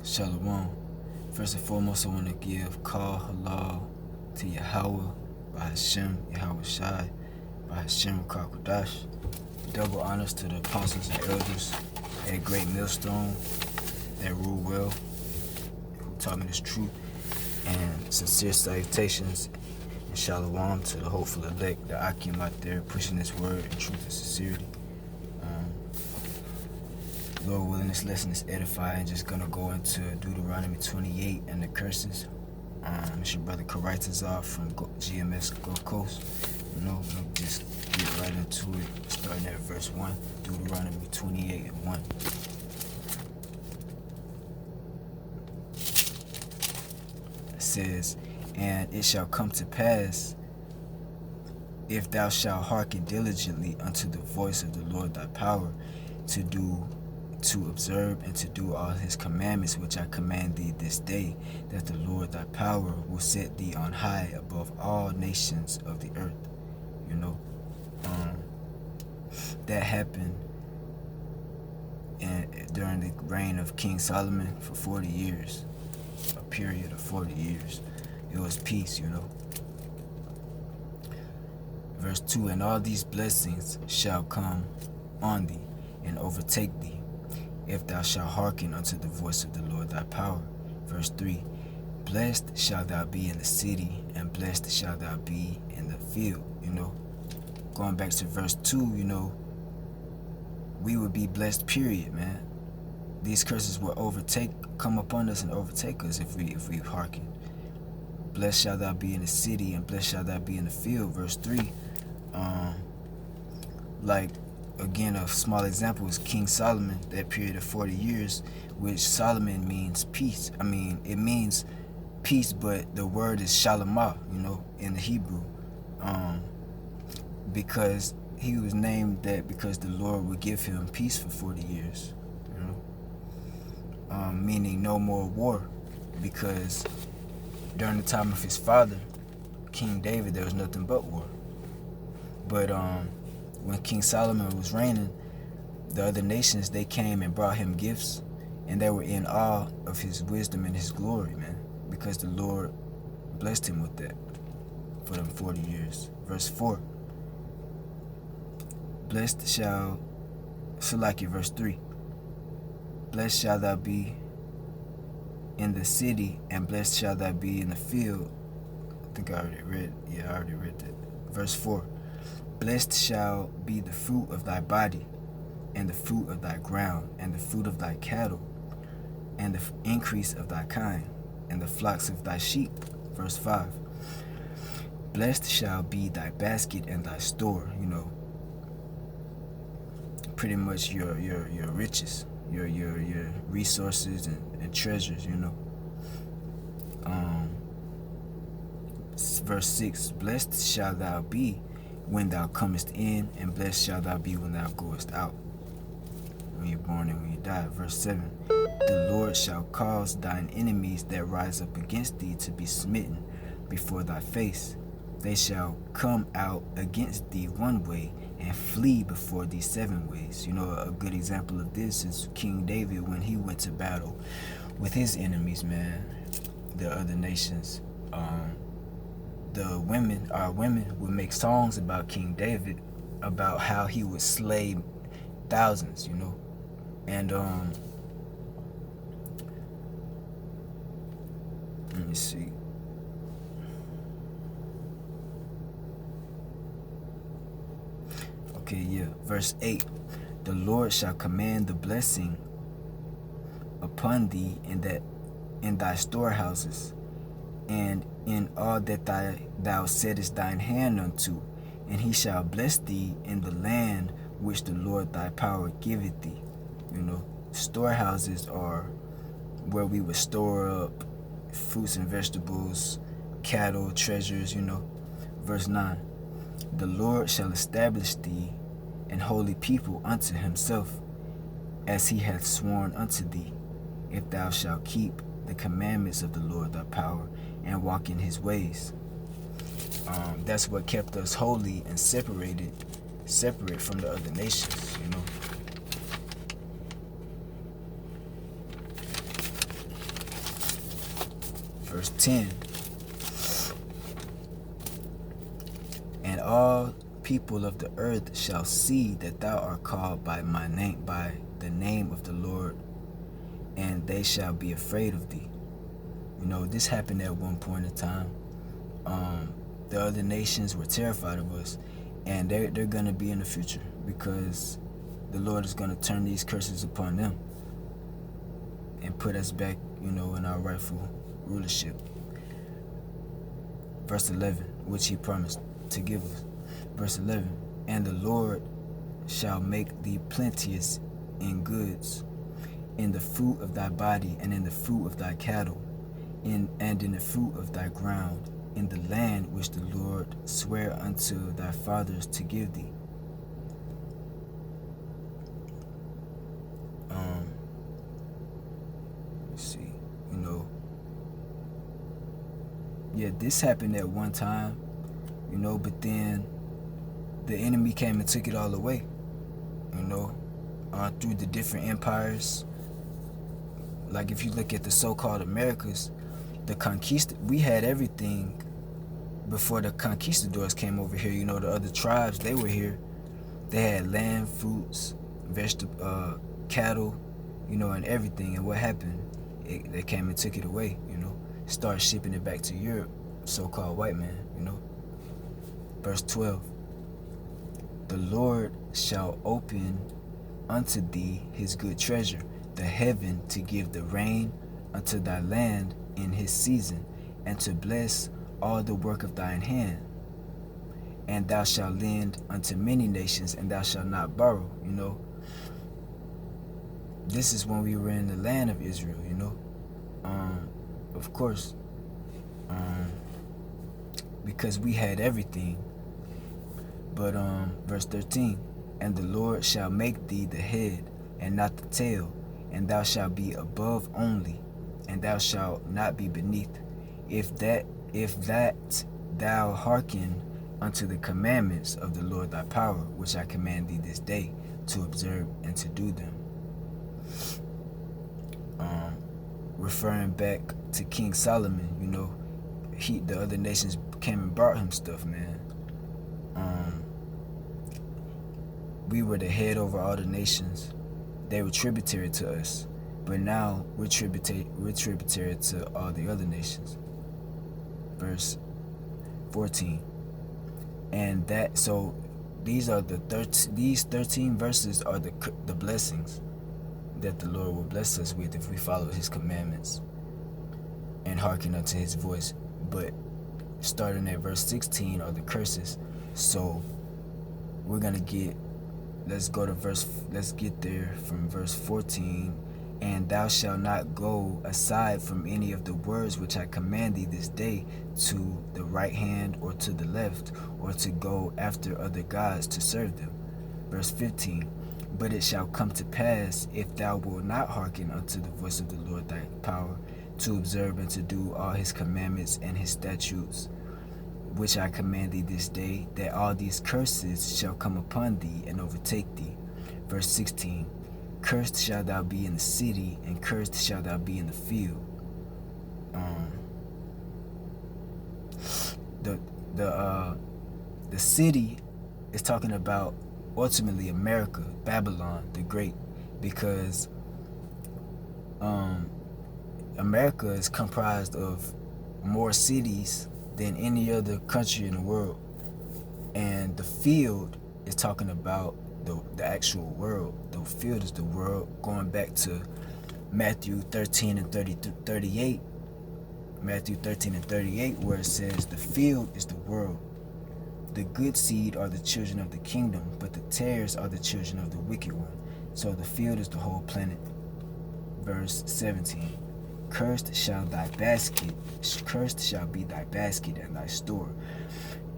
Shalom. First and foremost, I want to give Kal Halal to Yahweh by Hashem, Yahweh Shai, by Hashem Kakodash. Double honors to the apostles and elders, that great millstone that rule well, who taught me this truth, and sincere salutations and shalom to the hopeful elect, the Akim out there pushing this word in truth and sincerity. Lord willing, this lesson is edifying. Just gonna go into Deuteronomy 28 and the curses. It's your brother Karaitazar from GMS Gulf Coast. We'll just get right into it, starting at verse 1, Deuteronomy 28 and 1. It says, "And it shall come to pass, if thou shalt hearken diligently unto the voice of the Lord thy power, to observe and to do all his commandments which I command thee this day, that the Lord thy power will set thee on high above all nations of the earth." That happened during the reign of King Solomon for 40 years, a period of 40 years. It was peace, Verse 2, "And all these blessings shall come on thee and overtake thee, if thou shalt hearken unto the voice of the Lord thy power." Verse 3, "Blessed shalt thou be in the city, and blessed shalt thou be in the field." Going back to verse 2, we would be blessed, period, man. These curses will come upon us and overtake us if we hearken. "Blessed shalt thou be in the city, and blessed shalt thou be in the field." Verse 3, again, a small example is King Solomon, that period of 40 years, which Solomon means peace. It means peace, but the word is shalamah, in the Hebrew. Because he was named that because the Lord would give him peace for 40 years, meaning no more war, because during the time of his father, King David, there was nothing but war. But when King Solomon was reigning, the other nations, they came and brought him gifts, and they were in awe of his wisdom and his glory, man, because the Lord blessed him with that for them 40 years. Verse 4, verse 3, "Blessed shall thou be in the city, and blessed shall thou be in the field." I think I already read that. Verse 4, "Blessed shall be the fruit of thy body, and the fruit of thy ground, and the fruit of thy cattle, and the increase of thy kind, and the flocks of thy sheep." Verse 5, "Blessed shall be thy basket and thy store," pretty much your riches, your resources and treasures, Verse 6, "Blessed shall thou be when thou comest in, and blessed shall thou be when thou goest out, when you're born and when you die." Verse 7, "The Lord shall cause thine enemies that rise up against thee to be smitten before thy face. They shall come out against thee one way, and flee before thee 7 ways." A good example of this is King David when he went to battle with his enemies, man, the other nations. Our women would make songs about King David, about how he would slay thousands, and let me see. Verse 8, "The Lord shall command the blessing upon thee in thy storehouses, and in all that thou settest thine hand unto, and he shall bless thee in the land which the Lord thy power giveth thee." Storehouses are where we would store up fruits and vegetables, cattle, treasures, Verse 9, "The Lord shall establish thee an holy people unto himself, as he hath sworn unto thee, if thou shalt keep the commandments of the Lord thy power, and walk in his ways." That's what kept us holy and separate from the other nations, Verse 10. And all people of the earth shall see that thou art called by my name, by the name of the Lord, and they shall be afraid of thee. You know, this happened at one point in time. The other nations were terrified of us, and they're going to be in the future, because the Lord is going to turn these curses upon them and put us back, you know, in our rightful rulership. Verse 11, which he promised to give us. Verse 11, and the Lord shall make thee plenteous in goods, in the fruit of thy body, and in the fruit of thy cattle, and in the fruit of thy ground, in the land which the Lord sware unto thy fathers to give thee. Let's see, you know, yeah, this happened at one time, you know, but then the enemy came and took it all away, you know, through the different empires. Like if you look at the so-called Americas, we had everything before the conquistadors came over here. You know, the other tribes, they were here. They had land, fruits, vegetable, cattle, you know, and everything. And what happened? They came and took it away, you know, started shipping it back to Europe, so-called white man, you know. Verse 12, the Lord shall open unto thee his good treasure, the heaven, to give the rain unto thy land in his season, and to bless all the work of thine hand. And thou shalt lend unto many nations, and thou shalt not borrow. You know, this is when we were in the land of Israel, you know. Of course, because we had everything. But verse 13, and the Lord shall make thee the head and not the tail, and thou shalt be above only, and thou shalt not be beneath, if that thou hearken unto the commandments of the Lord thy power, which I command thee this day, to observe and to do them. Referring back to King Solomon, you know, the other nations came and brought him stuff, man. We were the head over all the nations. They were tributary to us, but now we're tributary to all the other nations. Verse 14, and that, so these are these 13 verses are the blessings that the Lord will bless us with if we follow his commandments and hearken unto his voice. But starting at verse 16 are the curses. So we're gonna let's get there from verse 14. And thou shalt not go aside from any of the words which I command thee this day, to the right hand or to the left, or to go after other gods to serve them. Verse 15, but it shall come to pass, if thou wilt not hearken unto the voice of the Lord thy power, to observe and to do all his commandments and his statutes, which I command thee this day, that all these curses shall come upon thee and overtake thee. Verse 16, cursed shalt thou be in the city, and cursed shalt thou be in the field. The city is talking about ultimately America, Babylon the Great, because America is comprised of more cities than any other country in the world, and the field is talking about the actual world. The field is the world, going back to Matthew 13 and 38. Matthew 13 and 38, where it says, the field is the world. The good seed are the children of the kingdom, but the tares are the children of the wicked one. So the field is the whole planet. Verse 17, cursed shall be thy basket and thy store.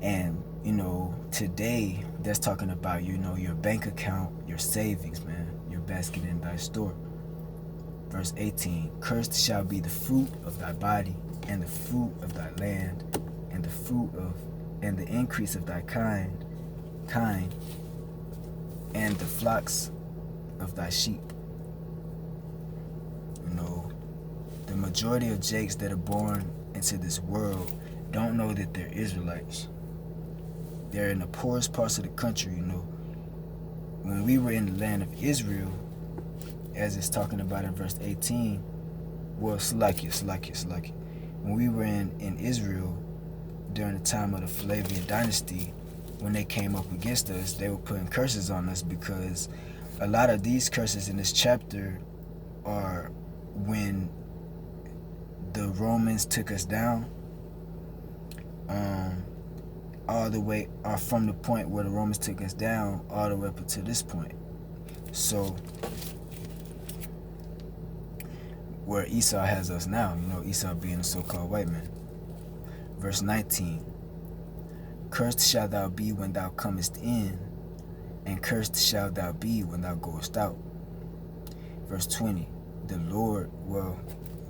And, you know, today that's talking about, you know, your bank account, your savings, man, your basket and thy store. Verse 18, cursed shall be the fruit of thy body, and the fruit of thy land, and the increase of thy kind, and the flocks of thy sheep. You know, the majority of jakes that are born into this world don't know that they're Israelites. They're in the poorest parts of the country, you know. When we were in the land of Israel, as it's talking about in verse 18, well, Salakia. When we were in Israel during the time of the Flavian dynasty, when they came up against us, they were putting curses on us, because a lot of these curses in this chapter are when the Romans took us down, all the way, or from the point where the Romans took us down all the way up to this point. So where Esau has us now, you know, Esau being a so-called white man. Verse 19, cursed shalt thou be when thou comest in, and cursed shalt thou be when thou goest out. Verse 20, the Lord, well,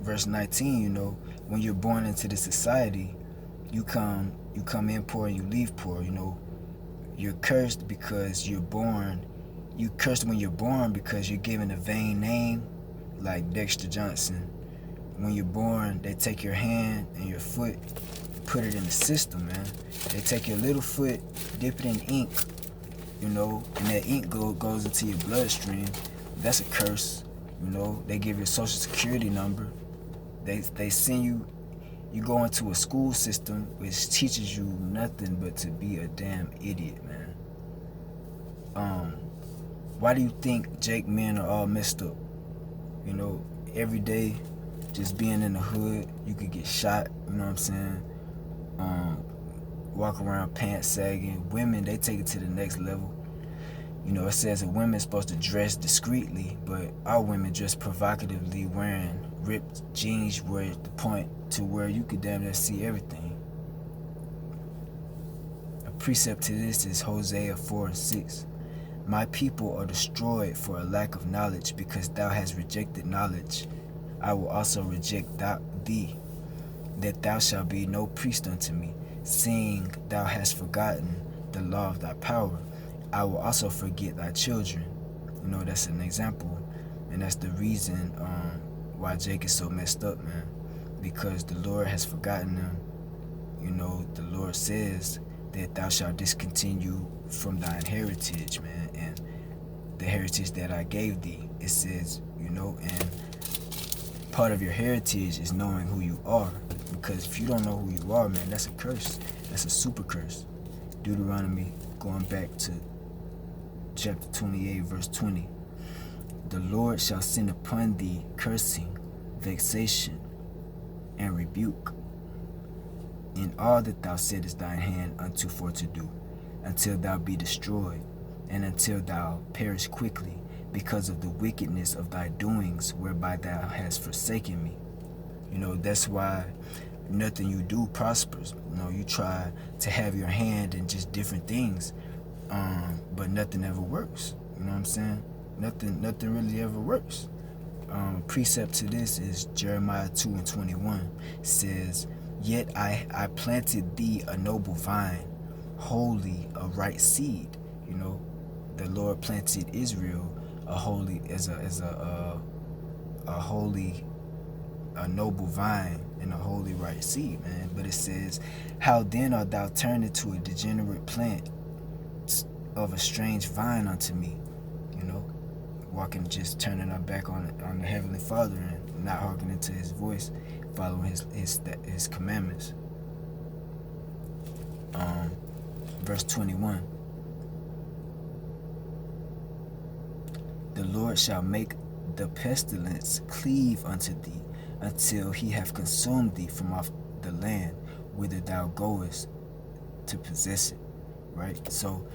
verse 19, you know, when you're born into this society, you come in poor and you leave poor, you know. You're cursed because you're born. You cursed when you're born because you're given a vain name, like Dexter Johnson. When you're born, they take your hand and your foot, put it in the system, man. They take your little foot, dip it in ink, you know, and that ink goes into your bloodstream. That's a curse, you know. They give you a social security number. They send you go into a school system which teaches you nothing but to be a damn idiot, man. Why do you think Jake men are all messed up? You know, every day, just being in the hood, you could get shot, you know what I'm saying? Walk around pants sagging. Women, they take it to the next level. You know, it says that women's supposed to dress discreetly, but our women dress provocatively, wearing ripped jeans where at the point to where you could damn near see everything. A precept to this is Hosea 4:6. My people are destroyed for a lack of knowledge, because thou hast rejected knowledge. I will also reject thee, that thou shalt be no priest unto me, seeing thou hast forgotten the law of thy power. I will also forget thy children. You know, that's an example, and that's the reason why Jake is so messed up, man, because the Lord has forgotten them. You know, the Lord says that thou shalt discontinue from thine heritage, man, and the heritage that I gave thee. It says, you know, and part of your heritage is knowing who you are, because if you don't know who you are, man, that's a curse. That's a super curse. Deuteronomy, going back to chapter 28, verse 20. The Lord shall send upon thee cursing, vexation, and rebuke in all that thou settest thine hand unto for to do, until thou be destroyed, and until thou perish quickly, because of the wickedness of thy doings, whereby thou hast forsaken me. You know, that's why nothing you do prospers. You know, you try to have your hand in just different things, but nothing ever works. You know what I'm saying? Nothing really ever works. Precept to this is Jeremiah 2:21. It says, yet I planted thee a noble vine, holy, a right seed. You know, the Lord planted Israel a holy, a noble vine and a holy right seed, man. But it says, how then art thou turned into a degenerate plant of a strange vine unto me? You know, walking, just turning our back on the Heavenly Father and not hearkening to his voice, following his commandments. Verse 21. The Lord shall make the pestilence cleave unto thee, until he have consumed thee from off the land whither thou goest to possess it. Right? So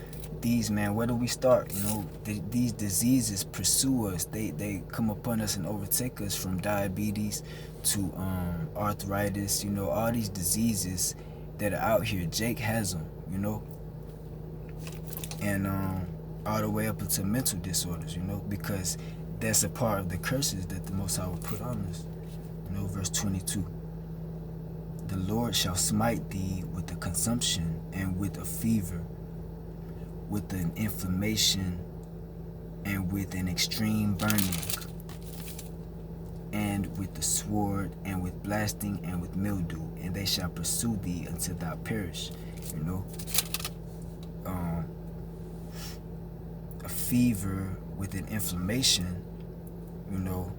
these, man, where do we start? You know, these diseases pursue us. They come upon us and overtake us, from diabetes to arthritis. You know, all these diseases that are out here. Jake has them, you know, and all the way up into mental disorders, you know, because that's a part of the curses that the Most High will put on us. You know, verse 22. The Lord shall smite thee with a consumption, and with a fever, with an inflammation, and with an extreme burning, and with the sword, and with blood. blasting and with mildew, and they shall pursue thee until thou perish. You know, a fever with an inflammation. You know,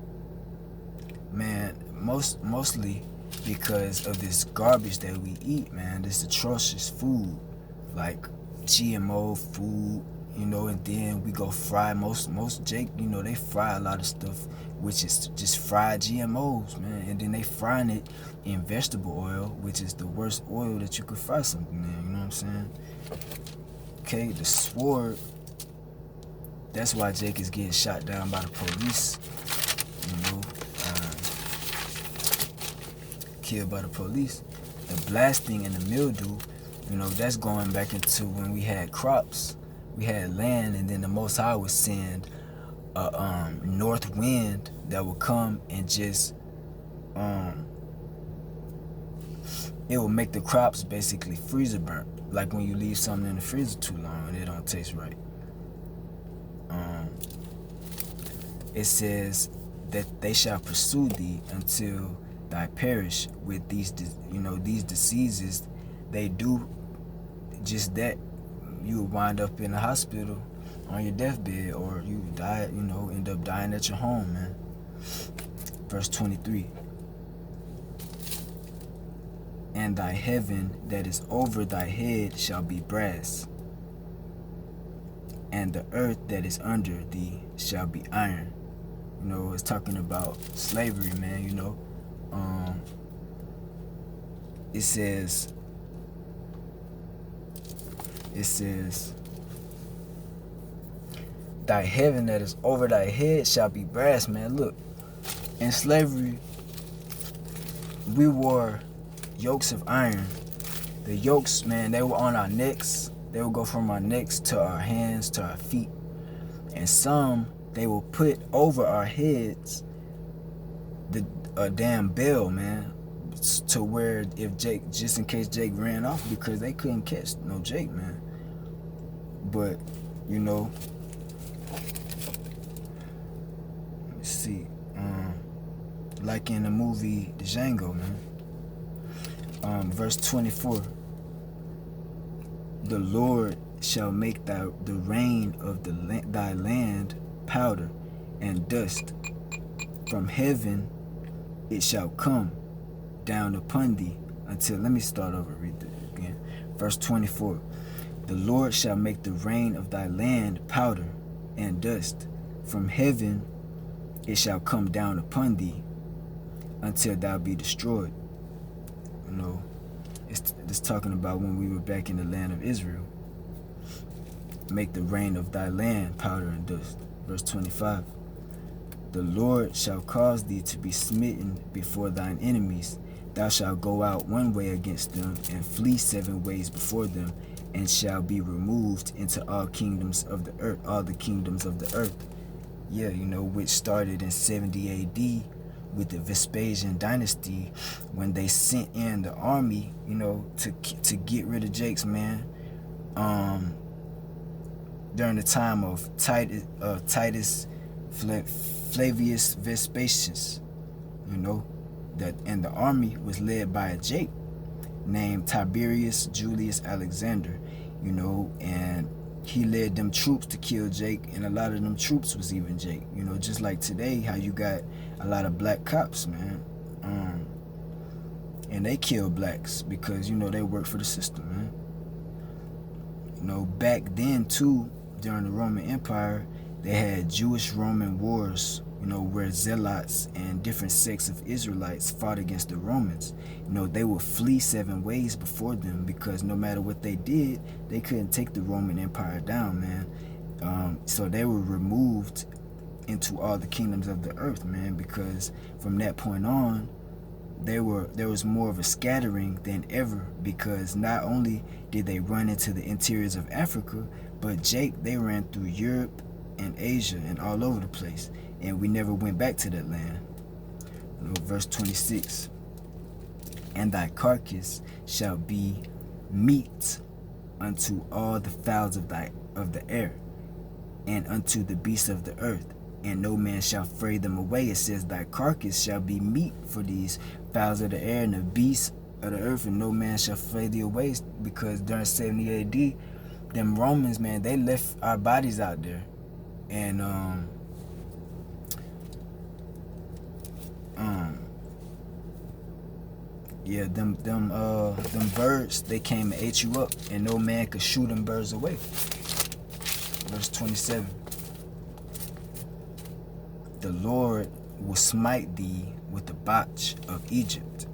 man, mostly because of this garbage that we eat, man. This atrocious food, like GMO food, you know, and then we go fry most Jake, you know, they fry a lot of stuff, which is just fried GMOs, man, and then they frying it in vegetable oil, which is the worst oil that you could fry something in. You know what I'm saying? Okay, the sword. That's why Jake is getting shot down by the police. You know, killed by the police. The blasting and the mildew, you know, that's going back into when we had crops, we had land, and then the Most High would send a north wind that would come and just it will make the crops basically freezer burnt, like when you leave something in the freezer too long and it don't taste right. It says that they shall pursue thee until thy perish with these, you know, these diseases. They do just that. You will wind up in the hospital on your deathbed, or you die, you know, end up dying at your home, man. Verse 23. And thy heaven that is over thy head shall be brass, and the earth that is under thee shall be iron. You know, it's talking about slavery, man. You know, it says, thy heaven that is over thy head shall be brass, man. Look, in slavery, we wore yokes of iron. The yokes, man, they were on our necks. They would go from our necks to our hands to our feet. And some they will put over our heads a damn bell, man, to where if Jake, just in case Jake ran off, because they couldn't catch no Jake, man. But, you know, let's see, like in the movie Django, man. Verse 24. The Lord shall make the rain of thy land powder and dust. From heaven it shall come down upon thee until, let me start over, read that again. Verse 24. The Lord shall make the rain of thy land powder and dust. From heaven it shall come down upon thee until thou be destroyed. You know, it's talking about when we were back in the land of Israel. Make the rain of thy land powder and dust. Verse 25. The Lord shall cause thee to be smitten before thine enemies. Thou shalt go out one way against them, and flee 7 ways before them, and shall be removed into all kingdoms of the earth, all the kingdoms of the earth. Yeah, you know, which started in 70 AD with the Vespasian dynasty, when they sent in the army, you know, to get rid of Jake's, man. During the time of Titus Flavius Vespasius, you know, that, and the army was led by a Jake named Tiberius Julius Alexander, you know, and he led them troops to kill Jake, and a lot of them troops was even Jake, you know, just like today, how you got a lot of black cops, man, and they kill blacks because, you know, they work for the system, man. You know, back then too, during the Roman Empire, they had Jewish-Roman wars, you know, where zealots and different sects of Israelites fought against the Romans. You know, they would flee 7 ways before them, because no matter what they did, they couldn't take the Roman Empire down, man. So they were removed into all the kingdoms of the earth, man, because from that point on, there was more of a scattering than ever, because not only did they run into the interiors of Africa, but they ran through Europe and Asia and all over the place, and we never went back to that land. You know, verse 26. And thy carcass shall be meat unto all the fowls of the air, and unto the beasts of the earth, and no man shall fray them away. It says, thy carcass shall be meat for these fowls of the air and the beasts of the earth, and no man shall fray thee away. Because during 70 AD, them Romans, man, they left our bodies out there. And yeah, them birds, they came and ate you up, and no man could shoot them birds away. Verse 27. The Lord will smite thee with the botch of Egypt,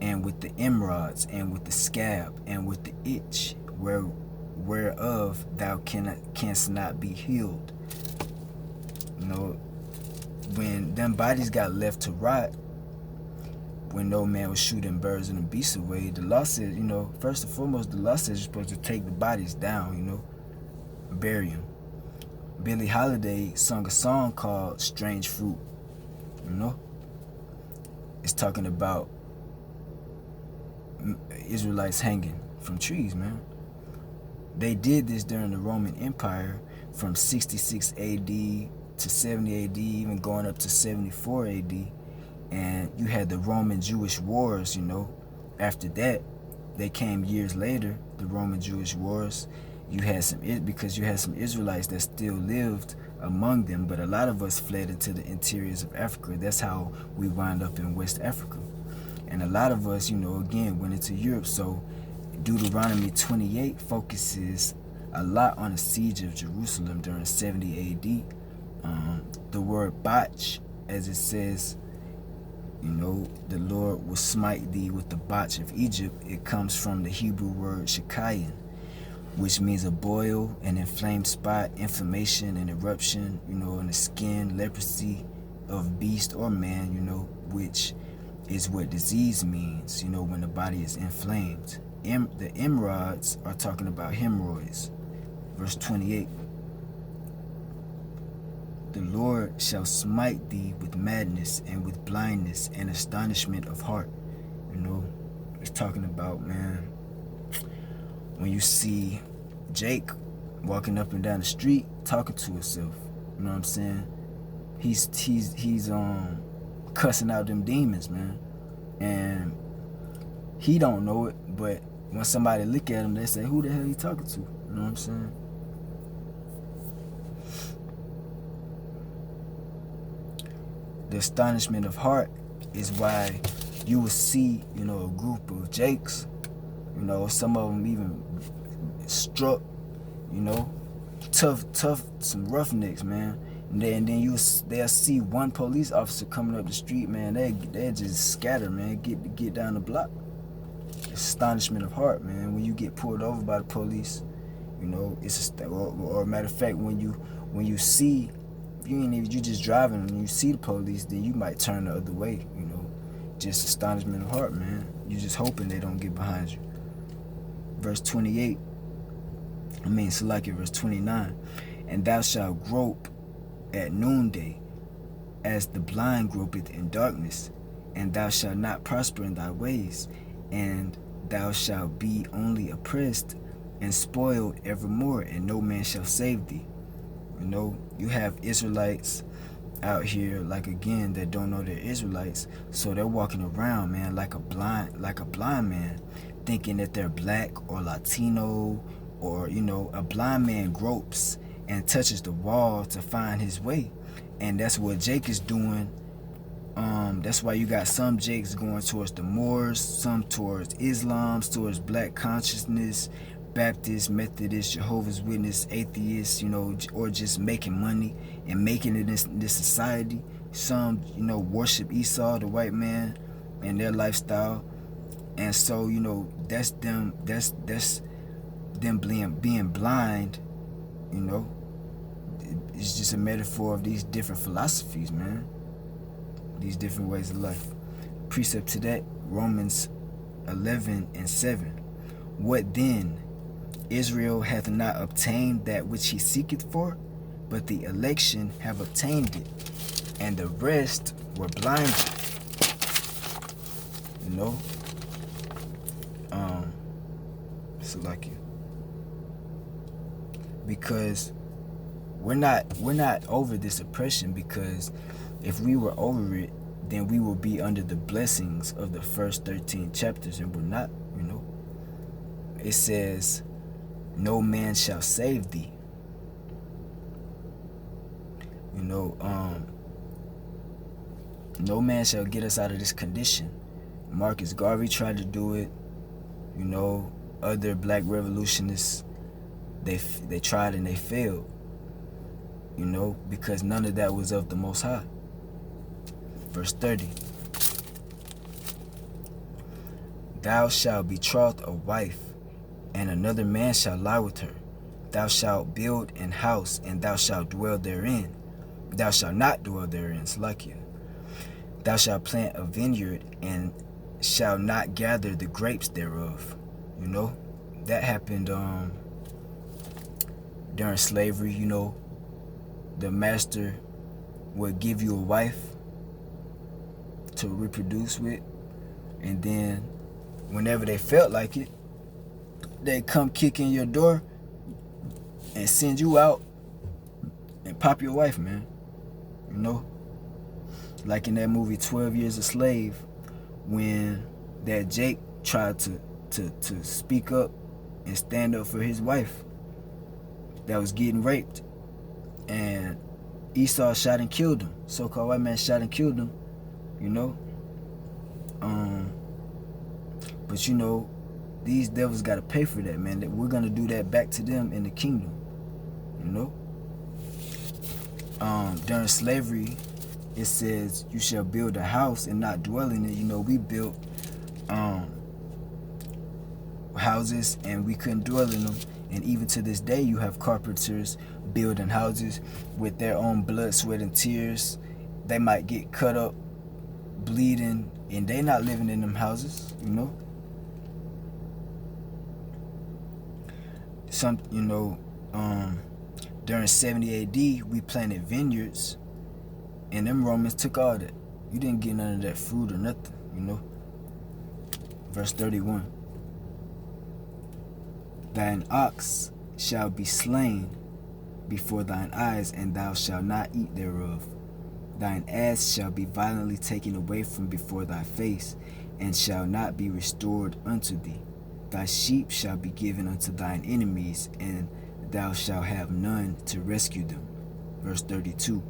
and with the emerods, and with the scab, and with the itch, whereof thou canst not be healed. You know, when them bodies got left to rot, when no man was shooting birds and the beasts away, the law said, you know, first and foremost, the law says you're supposed to take the bodies down, you know, bury them. Billie Holiday sung a song called Strange Fruit, you know? It's talking about Israelites hanging from trees, man. They did this during the Roman Empire from 66 AD to 70 AD, even going up to 74 AD. And you had the Roman-Jewish wars, you know. After that, they came years later, the Roman-Jewish wars. You had some Israelites that still lived among them, but a lot of us fled into the interiors of Africa. That's how we wound up in West Africa. And a lot of us, you know, again, went into Europe. So Deuteronomy 28 focuses a lot on the siege of Jerusalem during 70 AD. The word botch, as it says, you know, the Lord will smite thee with the botch of Egypt. It comes from the Hebrew word shekayin, which means a boil, an inflamed spot, inflammation, an eruption, you know, in the skin, leprosy of beast or man, you know, which is what disease means, you know, when the body is inflamed. The emerods are talking about hemorrhoids. Verse 28. The Lord shall smite thee with madness and with blindness and astonishment of heart. You know, it's talking about, man, when you see Jake walking up and down the street talking to himself, you know what I'm saying? He's cussing out them demons, man. And he don't know it, but when somebody look at him, they say, who the hell he talking to? You know what I'm saying? The astonishment of heart is why you will see, you know, a group of Jakes, you know, some of them even struck, you know, tough, some roughnecks, man. And then they'll see one police officer coming up the street, man. They just scatter, man. Get down the block. Astonishment of heart, man. When you get pulled over by the police, you know, it's or matter of fact, when you see, you just driving and you see the police, then you might turn the other way, you know. Just astonishment of heart, man. You just hoping they don't get behind you. Verse 28. Verse 29. And thou shalt grope at noonday, as the blind gropeth in darkness, and thou shalt not prosper in thy ways, and thou shalt be only oppressed and spoiled evermore, and no man shall save thee. You know, you have Israelites out here, like, again, that don't know they're Israelites, so they're walking around, man, like a blind man, thinking that they're black or Latino, or, you know, a blind man gropes and touches the wall to find his way. And that's what Jake is doing. That's why you got some Jakes going towards the Moors, some towards Islam, towards black consciousness, Baptist, Methodist, Jehovah's Witness, atheists, you know, or just making money and making it in this society. Some, you know, worship Esau, the white man, and their lifestyle. And so, you know, that's them being blind, you know. It's just a metaphor of these different philosophies, man. These different ways of life. Precept to that, Romans 11:7. What then? Israel hath not obtained that which he seeketh for, but the election have obtained it, and the rest were blinded. You know? So like you. Because we're not over this oppression, because if we were over it, then we will be under the blessings of the first 13 chapters, and we're not. It says, no man shall save thee. No man shall get us out of this condition. Marcus Garvey tried to do it. Other black revolutionists, they tried and they failed. Because none of that was of the Most High. Verse 30. Thou shalt betroth a wife, and another man shall lie with her. Thou shalt build an house, and thou shalt dwell therein. Thou shalt not dwell therein, Slakia. Thou shalt plant a vineyard, and shalt not gather the grapes thereof. That happened during slavery. The master would give you a wife to reproduce with, and then whenever they felt like it, they come kick in your door and send you out and pop your wife, man. Like in that movie 12 Years a Slave, when that Jake tried to speak up and stand up for his wife that was getting raped, and Esau shot and killed him. So-called white man shot and killed him. But these devils got to pay for that, man. That we're gonna do that back to them in the kingdom. During slavery, it says you shall build a house and not dwell in it. We built houses and we couldn't dwell in them, and even to this day you have carpenters building houses with their own blood, sweat, and tears. They might get cut up, bleeding, and they not living in them houses. During 70 AD, we planted vineyards, and them Romans took all that. You didn't get none of that fruit or nothing. Verse 31. Thine ox shall be slain before thine eyes, and thou shalt not eat thereof. Thine ass shall be violently taken away from before thy face, and shall not be restored unto thee. Thy sheep shall be given unto thine enemies, and thou shalt have none to rescue them. Verse 32.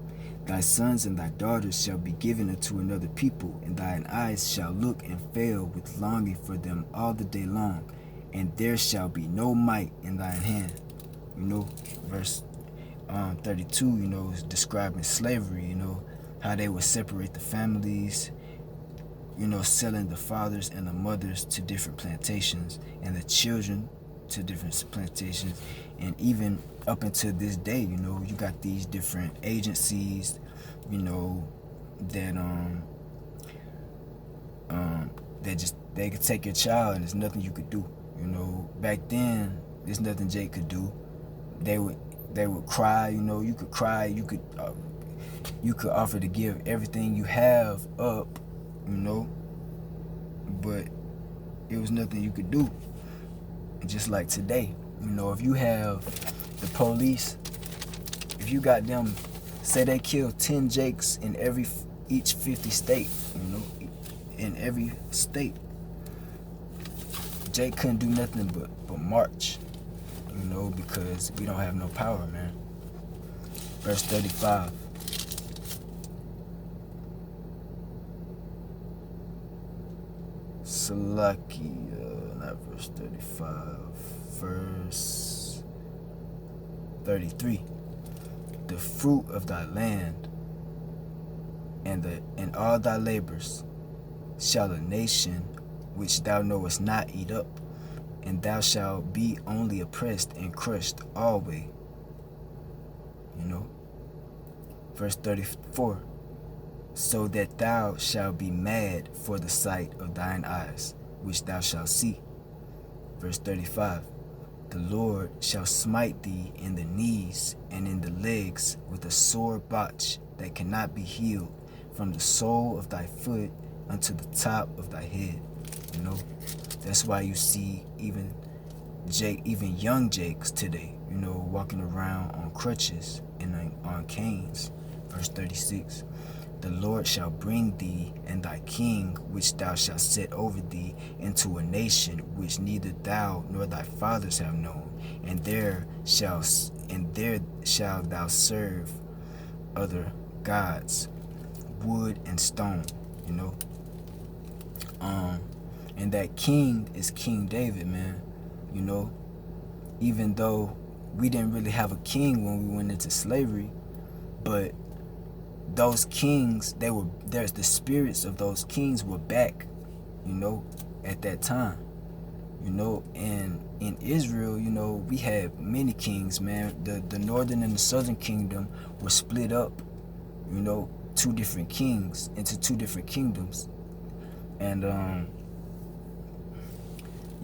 Thy sons and thy daughters shall be given unto another people, and thine eyes shall look and fail with longing for them all the day long, and there shall be no might in thine hand. Verse 32, is describing slavery, how they would separate the families, selling the fathers and the mothers to different plantations, and the children to different plantations. And even up until this day, you got these different agencies, that they could take your child and there's nothing you could do. Back then there's nothing Jake could do. They would cry. You could cry. You could offer to give everything you have up, but it was nothing you could do. Just like today, if you have the police, if you got them, say they kill 10 Jakes in each 50 state, in every state, Jake couldn't do nothing but march, because we don't have no power, man. Verse 35. Salakia, not verse 35, verse 33. The fruit of thy land and all thy labors shall a nation which thou knowest not eat up, and thou shalt be only oppressed and crushed always. Verse 34. So that thou shalt be mad for the sight of thine eyes, which thou shalt see. Verse 35. The Lord shall smite thee in the knees and in the legs with a sore botch that cannot be healed, from the sole of thy foot unto the top of thy head. That's why you see even young Jakes today, walking around on crutches and on canes. Verse 36. The Lord shall bring thee and thy king, which thou shalt set over thee, into a nation which neither thou nor thy fathers have known, and there shalt thou serve other gods, wood and stone. And that king is King David, man. Even though we didn't really have a king when we went into slavery, but those kings, there's the spirits of those kings were back, at that time. And in Israel, we had many kings, man. The northern and the southern kingdom were split up, two different kings into two different kingdoms. And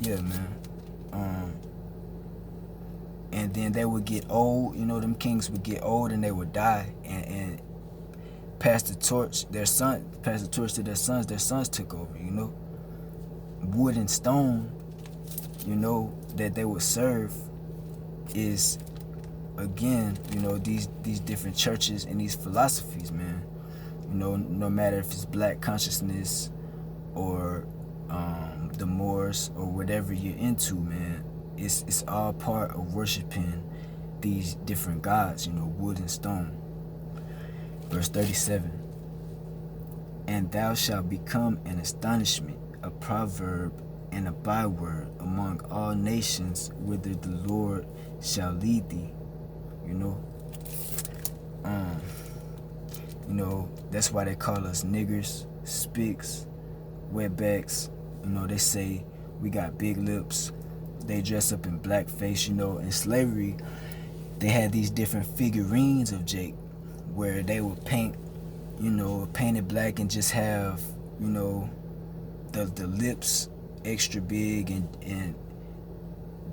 yeah, man. And then they would get old, them kings would get old and they would die and pass the torch to their sons. Their sons took over, Wood and stone, that they would serve is, again, these different churches and these philosophies, man. No matter if it's black consciousness or the Moors or whatever you're into, man, it's all part of worshiping these different gods, wood and stone. Verse 37. And thou shalt become an astonishment, a proverb, and a byword among all nations, whither the Lord shall lead thee. That's why they call us niggers, spics, wetbacks. They say we got big lips. They dress up in blackface. In slavery, they had these different figurines of Jake, where they would paint it black and just have, the lips extra big and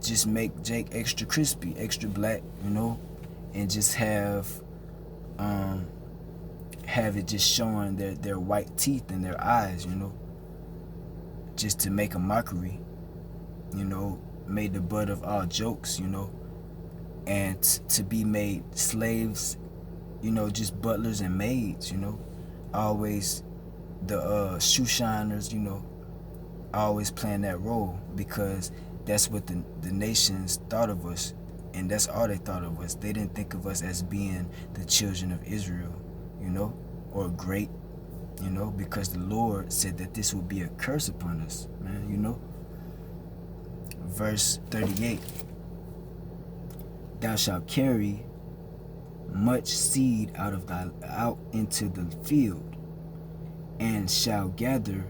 just make Jake extra crispy, extra black, and just have it just showing their white teeth and their eyes, just to make a mockery, made the butt of all jokes, and to be made slaves, just butlers and maids, always the shoe shiners, always playing that role, because that's what the nations thought of us, and that's all they thought of us. They didn't think of us as being the children of Israel, or great, because the Lord said that this would be a curse upon us, man, Verse 38. Thou shalt carry much seed out into the field, and shall gather